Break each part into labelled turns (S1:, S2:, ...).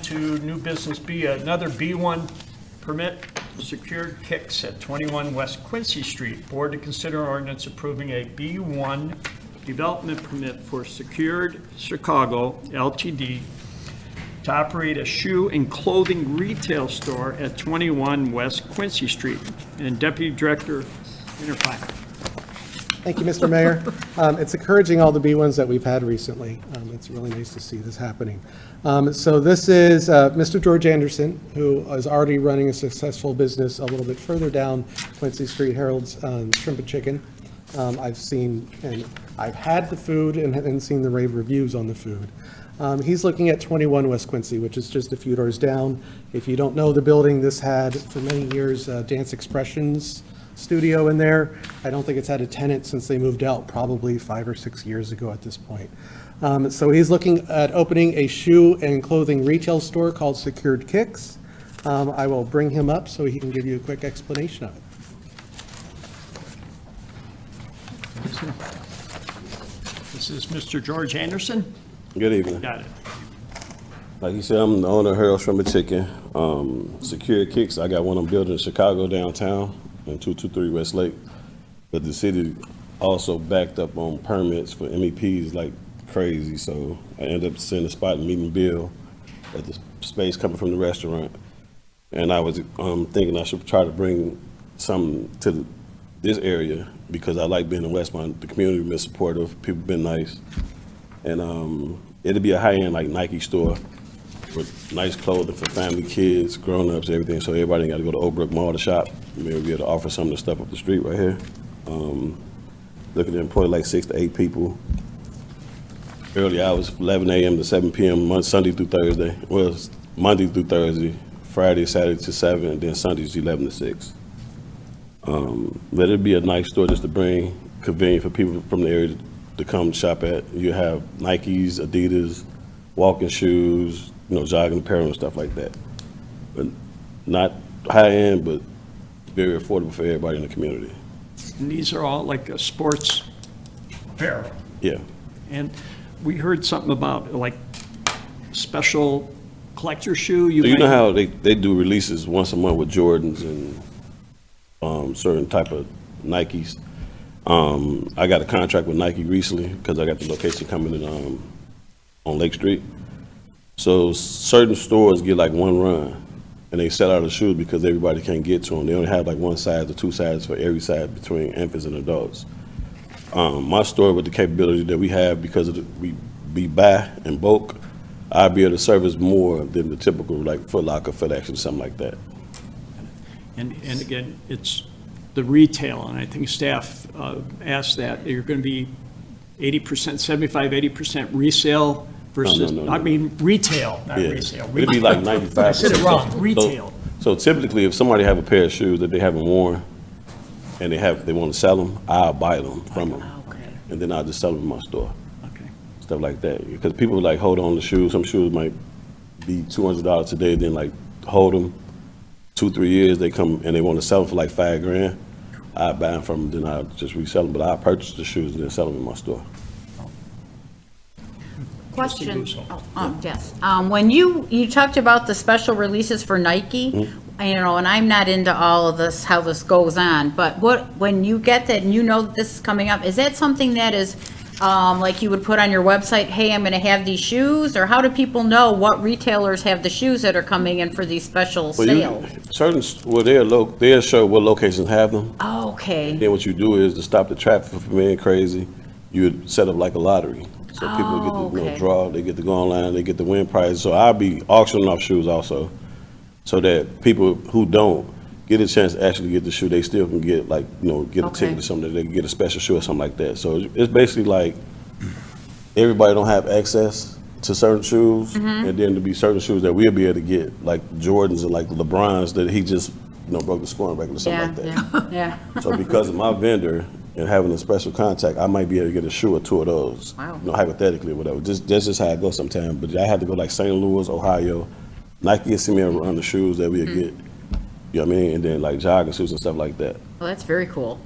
S1: to new business B, another B1 permit for secured kicks at 21 West Quincy Street. Board to consider ordinance approving a B1 development permit for Secured Chicago Ltd. to operate a shoe and clothing retail store at 21 West Quincy Street. And Deputy Director Interfine.
S2: Thank you, Mr. Mayor. It's encouraging, all the B1s that we've had recently. It's really nice to see this happening. So this is Mr. George Anderson, who is already running a successful business a little bit further down Quincy Street, Harold's Shrimp and Chicken. I've seen, and I've had the food and seen the rave reviews on the food. He's looking at 21 West Quincy, which is just a few doors down. If you don't know the building, this had for many years Dance Expressions studio in there. I don't think it's had a tenant since they moved out, probably 5 or 6 years ago at this point. So he's looking at opening a shoe and clothing retail store called Secured Kicks. I will bring him up so he can give you a quick explanation of it.
S1: This is Mr. George Anderson.
S3: Good evening.
S1: Got it.
S3: Like you said, I'm the owner of Harold's Shrimp and Chicken. Secure Kicks, I got one I'm building in Chicago downtown in 223 West Lake. But the city also backed up on permits for MEPs like crazy. So I ended up sitting a spot and meeting Bill at the space coming from the restaurant. And I was thinking I should try to bring something to this area because I like being in Westmont. The community been supportive, people been nice. And it'll be a high-end like Nike store with nice clothing for family, kids, grown-ups, everything. So everybody ain't got to go to Oak Brook Mall to shop. Maybe be able to offer some of the stuff up the street right here. Looking to employ like 6 to 8 people. Early hours, 11 a.m. to 7 p.m. Sunday through Thursday. Well, it's Monday through Thursday, Friday, Saturday to 7, and then Sundays 11 to 6. But it'd be a nice store just to bring, convenient for people from the area to come shop at. You have Nikes, Adidas, walking shoes, jogging apparel and stuff like that. But not high end, but very affordable for everybody in the community.
S1: And these are all like a sports apparel.
S3: Yeah.
S1: And we heard something about like special collector shoe.
S3: So you know how they do releases once a month with Jordans and certain type of Nikes. I got a contract with Nike recently because I got the location coming in on Lake Street. So certain stores get like one run and they sell out of shoes because everybody can't get to them. They only have like one size or two sizes for every size between infants and adults. My store with the capability that we have because we buy in bulk, I'll be able to service more than the typical like Foot Locker, Foot Action, something like that.
S1: And again, it's the retail, and I think staff asked that you're going to be 80%, 75, 80% resale versus,
S3: No.
S1: I mean, retail, not resale.
S3: It'd be like 95%.
S1: I said it wrong, retail.
S3: So typically, if somebody have a pair of shoes that they haven't worn and they want to sell them, I'll buy them from them.
S1: Okay.
S3: And then I'll just sell them in my store.
S1: Okay.
S3: Stuff like that. Because people like hold on to shoes. Some shoes might be $200 today, then like hold them 2-3 years, they come and they want to sell them for like $5,000. I buy them from them, then I just resell them. But I purchase the shoes and then sell them in my store.
S4: Question. Yes. When you talked about the special releases for Nike, and I'm not into all of this, how this goes on, but when you get that and that this is coming up, is that something that is like you would put on your website, hey, I'm going to have these shoes, or how do people know what retailers have the shoes that are coming in for these special sales?
S3: They'll show what locations have them.
S4: Oh, okay.
S3: Then what you do is to stop the traffic from being crazy, you would set up like a lottery. So people get to draw, they get to go online, they get to win prizes. So I'll be auctioning off shoes also, so that people who don't get a chance to actually get the shoe, they still can get get a ticket or something, they can get a special shoe or something like that. So it's basically like everybody don't have access to certain shoes, and then to be certain shoes that we'll be able to get, like Jordans and like LeBrons that he just broke the scoring record or something like that.
S4: Yeah.
S3: So because of my vendor and having a special contact, I might be able to get a shoe or two of those.
S4: Wow.
S3: Hypothetically or whatever. That's just how it goes sometimes. But I had to go like St. Louis, Ohio. Nike will send me around the shoes that we'll get. You know what I mean? And then like jogging shoes and stuff like that.
S4: Well, that's very cool.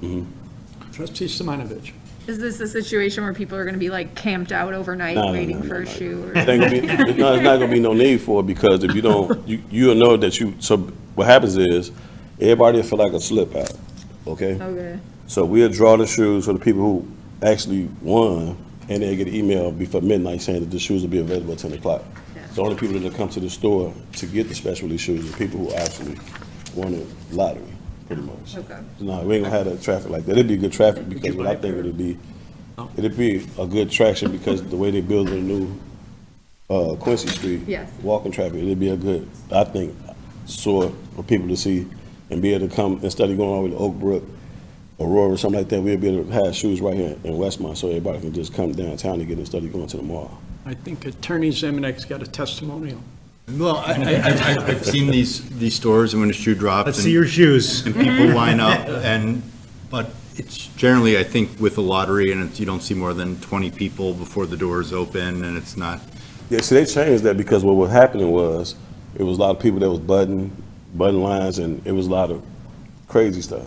S1: Trustee Simonovich.
S5: Is this a situation where people are gonna be like camped out overnight
S3: No, no,
S5: waiting
S3: no,
S5: for
S3: no,
S5: a
S3: no.
S5: shoe?
S3: It ain't gonna be, no, it's not gonna be no need for it, because if you don't, you'll know that so what happens is, everybody will feel like a slip out, okay?
S5: Okay.
S3: So we'll draw the shoes for the people who actually won, and they'll get an email before midnight saying that the shoes will be available at 10 o'clock.
S5: Yeah.
S3: The only people that come to the store to get the special release shoes are people who actually won the lottery, pretty much.
S5: Okay.
S3: No, we ain't gonna have that traffic like that. It'd be good traffic, because what I think it'd be a good traction, because the way they build the new Quincy Street.
S5: Yes.
S3: Walking traffic, it'd be a good, I think, sort for people to see and be able to come, instead of going all the way to Oak Brook, Aurora, or something like that, we'll be able to have shoes right here in Westmont, so everybody can just come downtown and get it instead of going to the mall.
S1: I think Attorney Zemanek got a testimonial.
S6: Well, I've seen these stores, and when a shoe drops.
S7: Let's
S6: and-
S7: see your shoes.
S6: And people line up, but it's generally, I think, with a lottery, and you don't see more than 20 people before the doors open, and it's not.
S3: Yeah, see, they changed that, because what was happening was, it was a lot of people that was button lines, and it was a lot of crazy stuff.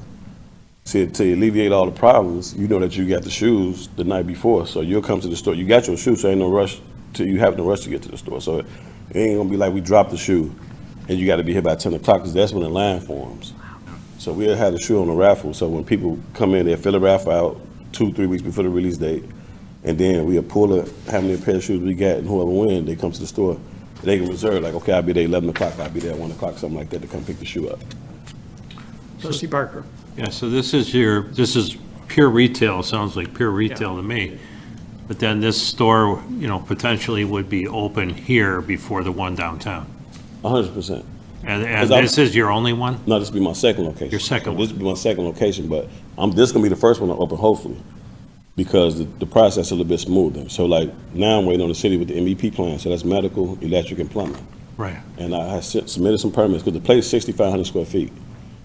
S3: See, to alleviate all the problems, you know that you got the shoes the night before, so you'll come to the store, you got your shoes, so ain't no rush you have no rush to get to the store, so it ain't gonna be like we dropped the shoe, and you gotta be here by 10 o'clock, because that's when the line forms. So we'll have the shoe on the raffle, so when people come in, they'll fill the raffle out 2-3 weeks before the release date, and then we'll pull how many pair of shoes we got, and whoever wins, they come to the store. They can reserve, like, okay, I'll be there 11 o'clock, I'll be there at 1 o'clock, something like that, to come pick the shoe up.
S1: Trustee Barker.
S8: Yeah, so this is pure retail, sounds like pure retail to me. But then this store, potentially would be open here before the one downtown.
S3: 100%.
S8: And
S3: 'Cause I'm-
S8: this is your only one?
S3: No, this will be my second location.
S8: Your second
S3: So this will be my second location, but this gonna be the first one to open, hopefully, because the process is a little bit smoother. So like, now I'm waiting on the city with the MVP plan, so that's medical, electric, and plumbing.
S8: Right.
S3: And I submitted some permits, because the place is 6,500 square feet.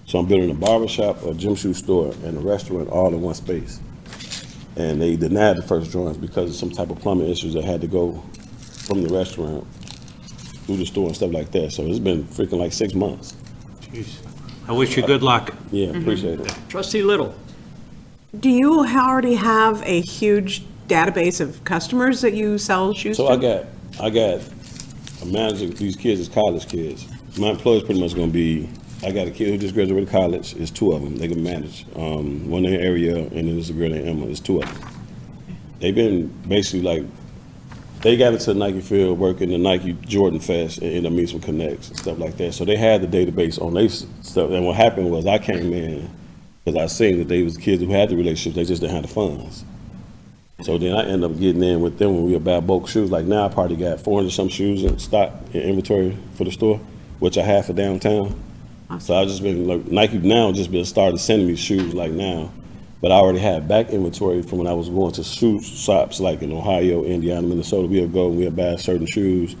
S3: So I'm building a barber shop, a gym shoe store, and a restaurant all in one space. And they denied the first drawings because of some type of plumbing issues that had to go from the restaurant through the store and stuff like that. So it's been freaking like 6 months.
S8: Jeez. I wish you good luck.
S3: Yeah, appreciate it.
S1: Trustee Little.
S9: Do you already have a huge database of customers that you sell shoes to?
S3: So I got a manager, these kids is college kids. My employee's pretty much gonna be, I got a kid who just graduated college, it's 2 of them, they can manage. One named Ariel, and then there's a girl named Emma, it's 2 of them. They've been basically like, they got into the Nike field, working the Nike Jordan Fest, and ended up meeting some connects and stuff like that. So they had the database on their stuff, and what happened was I came in, because I seen that they was kids who had the relationships, they just didn't have the funds. So then I ended up getting in with them when we were about bulk shoes. Like now I probably got 400 some shoes in stock in inventory for the store, which I have for downtown. So I just been like, Nike now just been started sending me shoes like now, but I already had back inventory from when I was going to shoe shops like in Ohio, Indiana, Minnesota. We'll go and we'll buy certain shoes,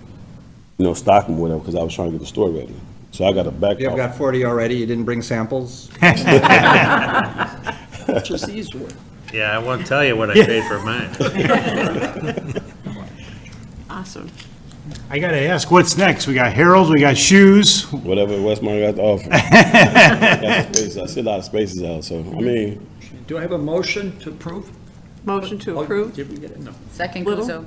S3: stock them, whatever, because I was trying to get the store ready. So I got a back.
S7: You've got 40 already, you didn't bring samples?
S1: Just these words.
S8: Yeah, I won't tell you what I paid for mine.
S9: Awesome.
S7: I gotta ask, what's next? We got Harold's, we got shoes.
S3: Whatever Westmont got to offer. Got the space. I see a lot of spaces out, so, I mean,
S1: Do I have a motion to approve?
S9: Motion to
S1: Oh,
S9: approve?
S1: Did we get it? No.
S4: Second,
S9: Little?
S4: Kuzo.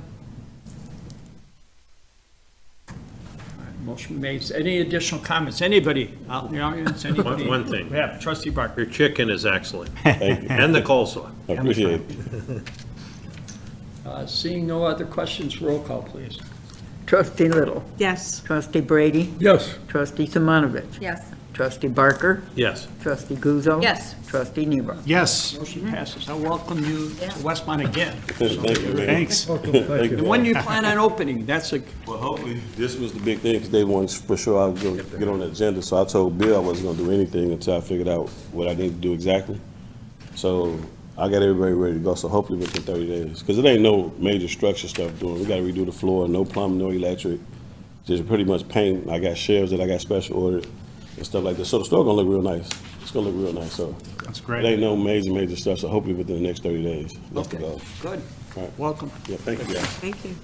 S1: Motion made. Any additional comments? Anybody out in the audience? Anybody?
S8: One thing.
S1: Yeah, Trustee Barker.
S8: Your chicken is excellent.
S3: thank you.
S8: And the coleslaw.
S3: I appreciate it.
S1: Seeing no other questions, roll call, please.
S10: Trustee Little,
S9: Yes.
S10: Trustee Brady,
S1: Yes.
S10: Trustee Simonovich,
S5: Yes.
S10: Trustee Barker,
S8: Yes.
S10: Trustee Guzzo.
S4: Yes.
S10: Trustee Nero.
S7: Yes,
S1: Motion passes. I welcome you to Westmont again.
S3: Thank you, man.
S7: thanks.
S3: Thank you.
S1: And when you plan on opening, that's a,
S3: Well, hopefully, this was the big thing, because they wanted for sure I was going to get on the agenda, so I told Bill I wasn't going to do anything until I figured out what I need to do exactly. So I got everybody ready to go, so hopefully within 30 days, because it ain't no major structure stuff doing. We got to redo the floor, no plumbing, no electric, just pretty much paint. I got shelves that I got special ordered and stuff like that, so the store going to look real nice. It's going to look real nice, so.
S7: That's
S3: It
S7: great.
S3: ain't no major stuff, so hopefully within the next 30 days, that's the
S1: okay,
S3: goal.
S1: good.
S3: All right.
S1: Welcome.
S3: Yeah, thank you, guys.
S9: Thank you.